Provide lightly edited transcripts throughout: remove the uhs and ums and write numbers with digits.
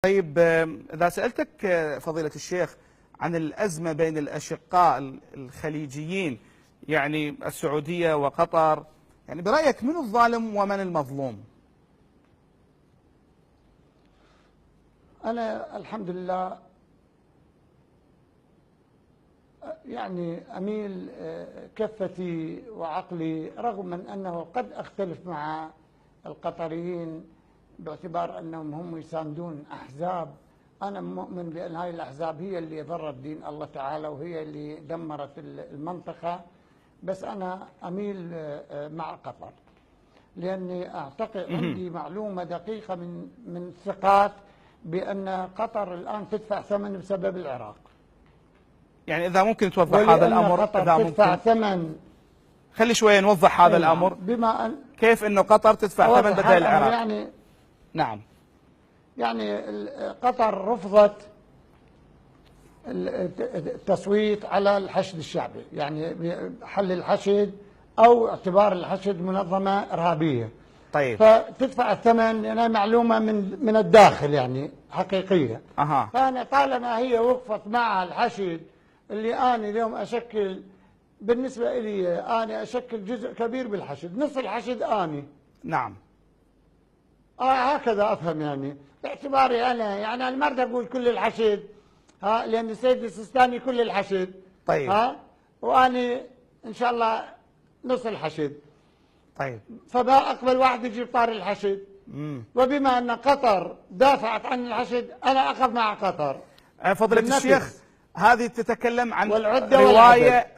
طيب، إذا سألتك فضيلة الشيخ عن الأزمة بين الأشقاء الخليجيين، يعني السعودية وقطر، يعني برأيك من الظالم ومن المظلوم؟ أنا الحمد لله يعني أميل كفتي وعقلي، رغم من أنه قد أختلف مع القطريين باعتبار أنهم هم يساندون أحزاب. أنا مؤمن بأن هذه الأحزاب هي اللي ضرت دين الله تعالى وهي اللي دمرت المنطقة، بس أنا أميل مع قطر، لأني أعتقد عندي معلومة دقيقة من ثقات بأن قطر الآن تدفع ثمن بسبب العراق. يعني إذا ممكن توضح هذا الأمر، إذا تدفع ثمن، خلي شوية نوضح هذا الأمر. بما أن كيف أنه قطر تدفع ثمن بدل العراق؟ يعني يعني قطر رفضت التصويت على الحشد الشعبي، يعني حل الحشد أو اعتبار الحشد منظمة إرهابية. طيب، فتدفع الثمن، لأنها معلومة من الداخل يعني حقيقية. فأنا طالما هي وقفت مع الحشد اللي أنا اليوم أشكل، بالنسبة لي أنا أشكل جزء كبير بالحشد، نصف الحشد أنا. نعم. هكذا أفهم، يعني باعتباري أنا، يعني أنا ما أريد أقول كل الحشد، لأن السيد السيستاني كل الحشد. طيب. وأنا إن شاء الله نص الحشد. طيب. فما أقبل واحد يجيب طار الحشد. وبما أن قطر دافعت عن الحشد، أنا أقف مع قطر. فضيلة الشيخ، هذه تتكلم عن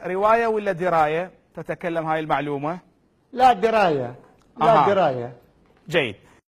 رواية ولا دراية؟ تتكلم هاي المعلومة؟ لا دراية. لا دراية. جيد.